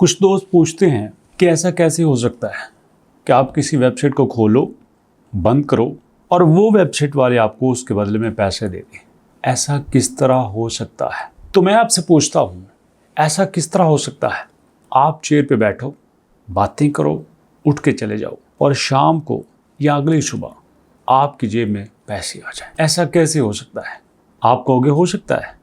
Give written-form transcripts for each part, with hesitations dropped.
कुछ दोस्त पूछते हैं कि ऐसा कैसे हो सकता है कि आप किसी वेबसाइट को खोलो, बंद करो और वो वेबसाइट वाले आपको उसके बदले में पैसे दे दें। ऐसा किस तरह हो सकता है? तो मैं आपसे पूछता हूँ, ऐसा किस तरह हो सकता है? आप चेयर पे बैठो, बातें करो, उठ के चले जाओ और शाम को या अगली सुबह आपकी जेब में पैसे आ जाए। ऐसा कैसे हो सकता है? आप कहोगे हो सकता है।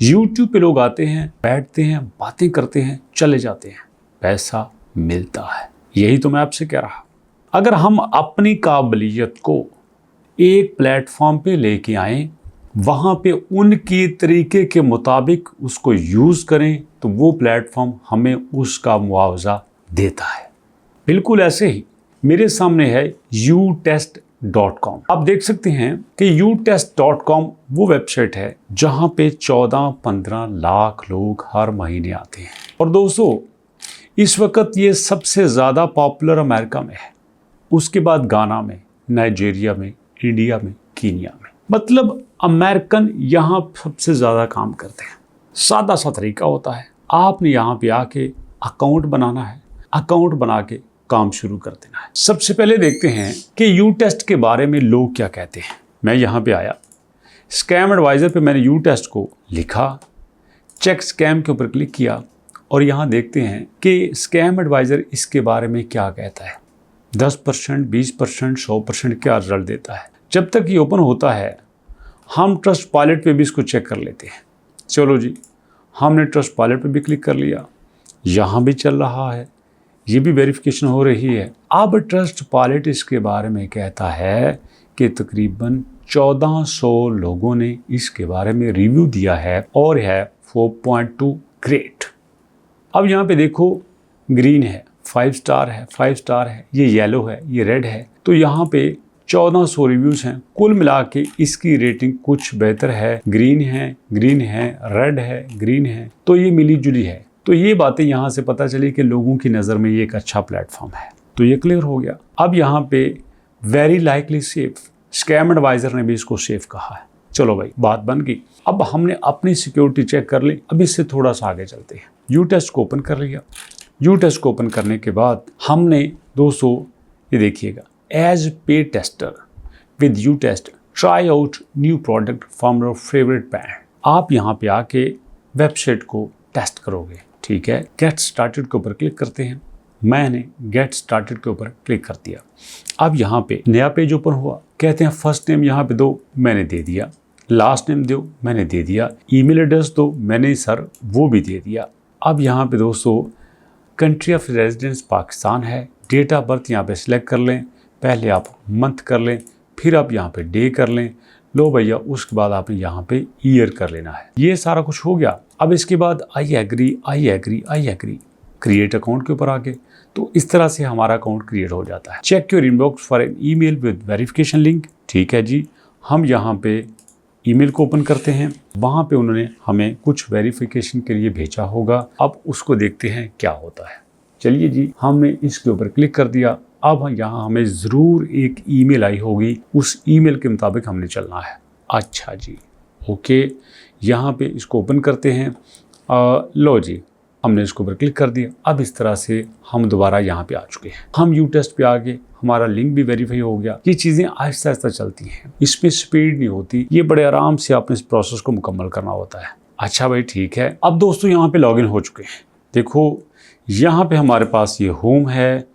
YouTube पे लोग आते हैं, बैठते हैं, बातें करते हैं, चले जाते हैं, पैसा मिलता है। यही तो मैं आपसे कह रहा। अगर हम अपनी काबिलियत को एक प्लेटफॉर्म पे लेके आएं, वहाँ पे उनके तरीके के मुताबिक उसको यूज़ करें, तो वो प्लेटफॉर्म हमें उसका मुआवजा देता है। बिल्कुल ऐसे ही मेरे सामने है utest.com। आप देख सकते हैं कि utest.com वो वेबसाइट है जहाँ पे 14-15 लाख लोग हर महीने आते हैं। और दोस्तों, इस वक्त ये सबसे ज़्यादा पॉपुलर अमेरिका में है, उसके बाद गाना में, नाइजीरिया में, इंडिया में, कीनिया में। मतलब अमेरिकन यहाँ सबसे ज़्यादा काम करते हैं। सादा सा तरीका होता है, आपने यहाँ पे आके अकाउंट बनाना है, अकाउंट बना के काम शुरू कर देना है। सबसे पहले देखते हैं कि यूटेस्ट के बारे में लोग क्या कहते हैं। मैं यहाँ पे आया, स्कैम एडवाइज़र पे मैंने यूटेस्ट को लिखा, चेक स्कैम के ऊपर क्लिक किया और यहाँ देखते हैं कि स्कैम एडवाइज़र इसके बारे में क्या कहता है। 10%, 20%, 100% क्या रिजल्ट देता है। जब तक ये ओपन होता है हम ट्रस्ट पायलट पे भी इसको चेक कर लेते हैं। चलो जी, हमने ट्रस्ट पायलट पे भी क्लिक कर लिया, यहाँ भी चल रहा है, ये भी वेरिफिकेशन हो रही है। अब ट्रस्ट पायलट इसके बारे में कहता है कि तकरीबन 1400 लोगों ने इसके बारे में रिव्यू दिया है और है 4.2 ग्रेट। अब यहाँ पे देखो, ग्रीन है, 5 स्टार है, 5 स्टार है, ये येलो है, ये रेड है। तो यहाँ पे 1400 रिव्यूज़ हैं। कुल मिला के इसकी रेटिंग कुछ बेहतर है। ग्रीन है, ग्रीन है, रेड है, ग्रीन है, तो ये मिली जुली है। तो ये बातें यहाँ से पता चली कि लोगों की नज़र में ये एक अच्छा प्लेटफॉर्म है। तो ये क्लियर हो गया। अब यहाँ पे very likely safe, scam adviser ने भी इसको सेफ कहा है। चलो भाई, बात बन गई। अब हमने अपनी सिक्योरिटी चेक कर ली। अब इससे थोड़ा सा आगे चलते हैं। यूटेस्ट को ओपन कर लिया। यूटेस्ट को ओपन करने के बाद हमने दोस्तों ये देखिएगा, एज पे tester with uTest try out new product from your favourite brand. आप यहाँ पे आके वेबसाइट को टेस्ट करोगे, ठीक है। गेट स्टार्टेड के ऊपर क्लिक करते हैं। मैंने गेट स्टार्टेड के ऊपर क्लिक कर दिया। अब यहाँ पे नया पेज ओपन हुआ। कहते हैं फर्स्ट नेम यहाँ पे दो, मैंने दे दिया। लास्ट नेम दो, मैंने दे दिया। ईमेल एड्रेस दो, मैंने सर वो भी दे दिया। अब यहाँ पे दोस्तों कंट्री ऑफ रेजिडेंस पाकिस्तान है। डेट ऑफ बर्थ यहाँ पे सिलेक्ट कर लें। पहले आप मंथ कर लें, फिर आप यहाँ पे डे कर लें। लो भैया, उसके बाद आपने यहाँ पे ईयर कर लेना है। ये सारा कुछ हो गया। अब इसके बाद I agree, I agree, I agree, create account के ऊपर आके, तो इस तरह से हमारा अकाउंट क्रिएट हो जाता है। Check your inbox for an email with verification link. ठीक है जी, हम यहाँ पे ईमेल को ओपन करते हैं। वहाँ पे उन्होंने हमें कुछ वेरिफिकेशन के लिए भेजा होगा। अब उसको देखते हैं क्या होता है। चलिए जी, हमने इसके ऊपर क्लिक कर दिया। अब यहाँ हमें ज़रूर एक ईमेल आई होगी, उस ईमेल के मुताबिक हमने चलना है। अच्छा जी, ओके, यहाँ पे इसको ओपन करते हैं। लो जी, हमने इसके ऊपर क्लिक कर दिया। अब इस तरह से हम दोबारा यहाँ पे आ चुके हैं। हम यूटेस्ट पे आ गए, हमारा लिंक भी वेरीफाई हो गया। ये चीज़ें आहिस्ता आहिस्ता चलती हैं, इसमें स्पीड नहीं होती। ये बड़े आराम से आपने इस प्रोसेस को मुकम्मल करना होता है। अच्छा भाई, ठीक है। अब दोस्तों यहाँ पे लॉगिन हो चुके हैं। देखो, यहाँ पे हमारे पास ये होम है,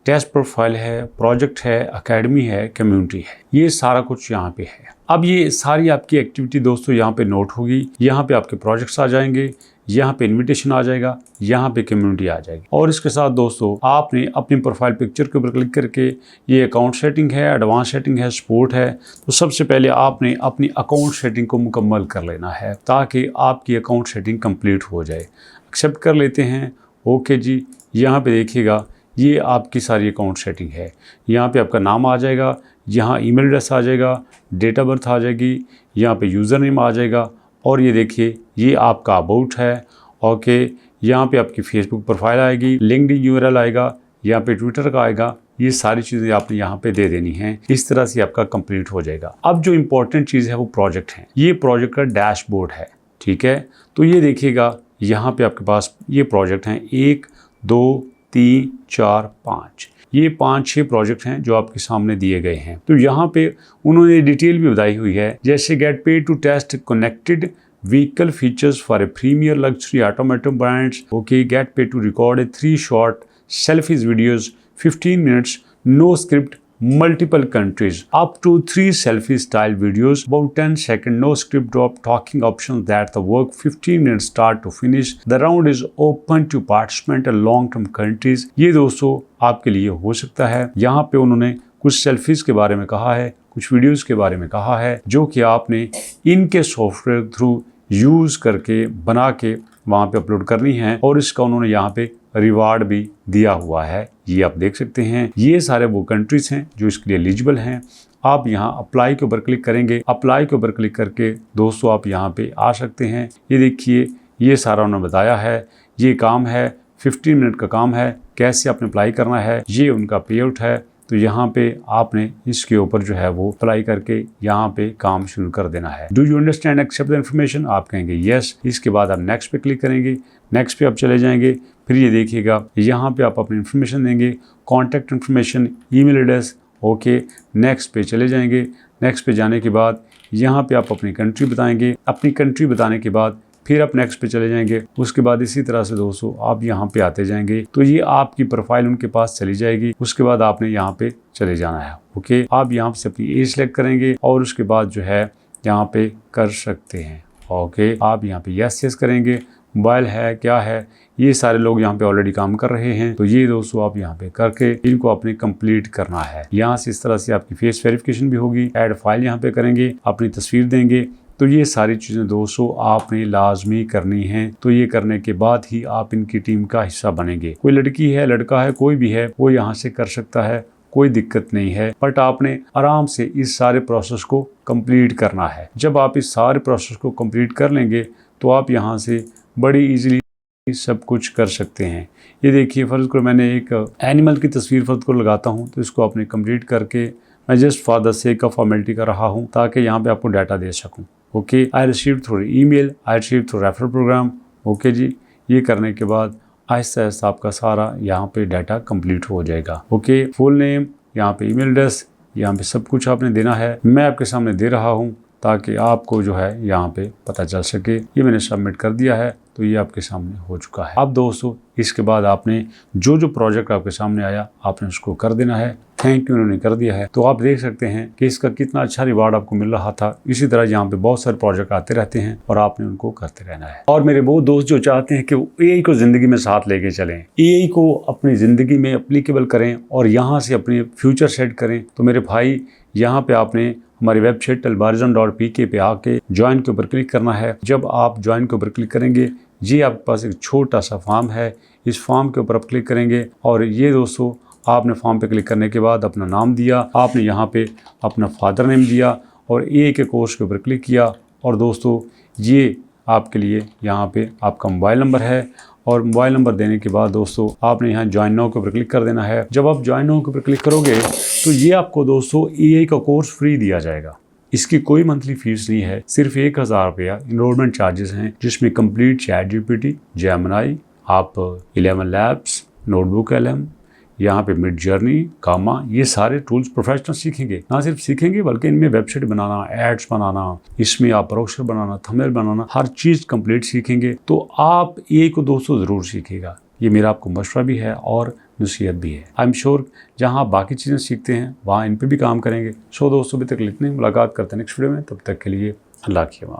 टेस्ट प्रोफाइल है, प्रोजेक्ट है, एकेडमी है, कम्युनिटी है, ये सारा कुछ यहाँ पे है। अब ये सारी आपकी एक्टिविटी दोस्तों यहाँ पे नोट होगी। यहाँ पे आपके प्रोजेक्ट्स आ जाएंगे, यहाँ पे इनविटेशन आ जाएगा, यहाँ पे कम्युनिटी आ जाएगी। और इसके साथ दोस्तों आपने अपनी प्रोफाइल पिक्चर के ऊपर क्लिक करके, ये अकाउंट सेटिंग है, एडवांस सेटिंग है, सपोर्ट है, तो सबसे पहले आपने अपनी अकाउंट सेटिंग को मुकम्मल कर लेना है ताकि आपकी अकाउंट सेटिंग कंप्लीट हो जाए। एक्सेप्ट कर लेते हैं। ओके जी, यहाँ पे देखिएगा, ये आपकी सारी अकाउंट सेटिंग है। यहाँ पे आपका नाम आ जाएगा, यहाँ ईमेल एड्रेस आ जाएगा, डेट ऑफ बर्थ आ जाएगी, यहाँ पे यूज़र नेम आ जाएगा, और ये देखिए ये आपका अबाउट है। ओके, यहाँ पे आपकी फेसबुक प्रोफाइल आएगी, लिंक्डइन यूआरएल आएगा, यहाँ पे ट्विटर का आएगा। ये सारी चीज़ें आपने यहाँ पे दे देनी है। इस तरह से आपका कंप्लीट हो जाएगा। अब जो इम्पोर्टेंट चीज़ है वो प्रोजेक्ट है। ये प्रोजेक्ट का डैशबोर्ड है, ठीक है। तो ये देखिएगा, यहाँ पे आपके पास ये प्रोजेक्ट हैं 1, 2, 3, 4, 5, ये 5-6 प्रोजेक्ट हैं जो आपके सामने दिए गए हैं। तो यहाँ पे उन्होंने डिटेल भी बताई हुई है, जैसे get paid to test connected vehicle features for a premier luxury automotive brands. Okay, get paid to record a 3 short selfies videos, 15 minutes, no script, multiple countries, up to 3 selfie style videos, about 10 second, no script drop, talking options that the work 15 minutes start to finish. The round is open to participant in long term countries. ये दोस्तों आपके लिए हो सकता है। यहाँ पे उन्होंने कुछ सेल्फीज के बारे में कहा है, कुछ वीडियोस के बारे में कहा है, जो कि आपने इनके सॉफ्टवेयर थ्रू यूज़ करके बना के वहाँ पे अपलोड करनी है, और इसका उन्होंने यहाँ पे रिवार्ड भी दिया हुआ है। ये आप देख सकते हैं। ये सारे वो कंट्रीज़ हैं जो इसके लिए एलिजिबल हैं। आप यहाँ अप्लाई के ऊपर क्लिक करेंगे। अप्लाई के ऊपर क्लिक करके दोस्तों आप यहाँ पे आ सकते हैं। ये देखिए, ये सारा उन्होंने बताया है। ये काम है, 15 मिनट का काम है, कैसे आपने अप्लाई करना है, ये उनका पे आउट है। तो यहाँ पे आपने इसके ऊपर जो है वो अप्लाई करके यहाँ पे काम शुरू कर देना है। Do you understand accept the information, आप कहेंगे यस। इसके बाद आप नेक्स्ट पे क्लिक करेंगे। नेक्स्ट पे आप चले जाएंगे। फिर ये देखिएगा, यहाँ पे आप अपनी इन्फॉर्मेशन देंगे, contact information, email address. Okay, next पे चले जाएंगे। नेक्स्ट पे जाने के बाद यहाँ पे आप अपनी कंट्री बताएंगे। अपनी कंट्री बताने के बाद फिर आप नेक्स्ट पे चले जाएंगे। उसके बाद इसी तरह से दोस्तों आप यहाँ पे आते जाएंगे। तो ये आपकी प्रोफाइल उनके पास चली जाएगी। उसके बाद आपने यहाँ पे चले जाना है। ओके, आप यहाँ से अपनी एज सेलेक्ट करेंगे और उसके बाद जो है यहाँ पे कर सकते हैं। ओके, आप यहाँ पे यस यस करेंगे। मोबाइल है, क्या है, ये सारे लोग यहाँ पे ऑलरेडी काम कर रहे हैं। तो ये दोस्तों आप यहाँ पे करके इनको आपने कंप्लीट करना है। यहाँ से इस तरह से आपकी फेस वेरिफिकेशन भी होगी। ऐड फाइल यहाँ पे करेंगे, अपनी तस्वीर देंगे। तो ये सारी चीज़ें दोस्तों आपने लाजमी करनी हैं। तो ये करने के बाद ही आप इनकी टीम का हिस्सा बनेंगे। कोई लड़की है, लड़का है, कोई भी है, वो यहाँ से कर सकता है, कोई दिक्कत नहीं है। बट आपने आराम से इस सारे प्रोसेस को कंप्लीट करना है। जब आप इस सारे प्रोसेस को कंप्लीट कर लेंगे तो आप यहाँ से बड़ी ईजिली सब कुछ कर सकते हैं। ये देखिए, फ़र्ज़ करो मैंने एक एनिमल की तस्वीर फ़र्ज़ को लगाता हूँ, तो इसको आपने कंप्लीट करके मैं just for the sake of formality कर रहा हूँ ताकि यहाँ पे आपको डाटा दे सकूँ। Okay, I receive through email, I receive through referral programme. Okay जी, ये करने के बाद आहिस्ता आहिस्ता आपका सारा यहाँ पे डाटा कंप्लीट हो जाएगा। ओके, फुल नेम, यहाँ पे ईमेल एड्रेस, यहाँ पे सब कुछ आपने देना है। मैं आपके सामने दे रहा हूँ ताकि आपको जो है यहाँ पे पता चल सके। ये मैंने सबमिट कर दिया है, तो ये आपके सामने हो चुका है। अब दोस्तों इसके बाद आपने जो जो प्रोजेक्ट आपके सामने आया आपने उसको कर देना है। थैंक यू उन्होंने कर दिया है। तो आप देख सकते हैं कि इसका कितना अच्छा रिवार्ड आपको मिल रहा था। इसी तरह यहाँ पे बहुत सारे प्रोजेक्ट आते रहते हैं और आपने उनको करते रहना है। और मेरे वो दोस्त जो चाहते हैं कि वो एआई को ज़िंदगी में साथ लेके चलें, एआई को अपनी ज़िंदगी में अप्लीकेबल करें और यहाँ से अपने फ्यूचर सेट करें, तो मेरे भाई यहाँ पे आपने हमारी वेबसाइट albarzan.pk पे आके ज्वाइन के ऊपर क्लिक करना है। जब आप ज्वाइन के ऊपर क्लिक करेंगे, ये आपके पास एक छोटा सा फॉर्म है। इस फॉर्म के ऊपर आप क्लिक करेंगे और ये दोस्तों आपने फॉर्म पे क्लिक करने के बाद अपना नाम दिया, आपने यहाँ पे अपना फादर नेम दिया और ए के कोर्स के ऊपर क्लिक किया। और दोस्तों ये आपके लिए यहाँ पे आपका मोबाइल नंबर है और मोबाइल नंबर देने के बाद दोस्तों आपने यहाँ ज्वाइन नाउ के ऊपर क्लिक कर देना है। जब आप ज्वाइन नाउ के ऊपर क्लिक करोगे तो ये आपको दोस्तों एआई का कोर्स फ्री दिया जाएगा। इसकी कोई मंथली फीस नहीं है, सिर्फ 1000 रुपया इनरोलमेंट चार्जेस हैं, जिसमें कंप्लीट चैट जीपीटी, जेमिनी, आप 11 लैब्स, नोटबुक LM, यहाँ पे मिड जर्नी, कामा, ये सारे टूल्स प्रोफेशनल सीखेंगे। ना सिर्फ सीखेंगे बल्कि इनमें वेबसाइट बनाना, एड्स बनाना, इसमें आप ब्रोशर बनाना, थंबनेल बनाना, हर चीज़ कंप्लीट सीखेंगे। तो आप ये को दोस्तों ज़रूर सीखेगा। ये मेरा आपको मशवरा भी है और नसीहत भी है। आई एम श्योर जहाँ आप बाकी चीज़ें सीखते हैं वहाँ इन पर भी काम करेंगे। सो दोस्तों अभी तक इतनी, मुलाकात करते हैं नेक्स्ट वीडियो में। तब तक के लिए अल्लाह की अमान।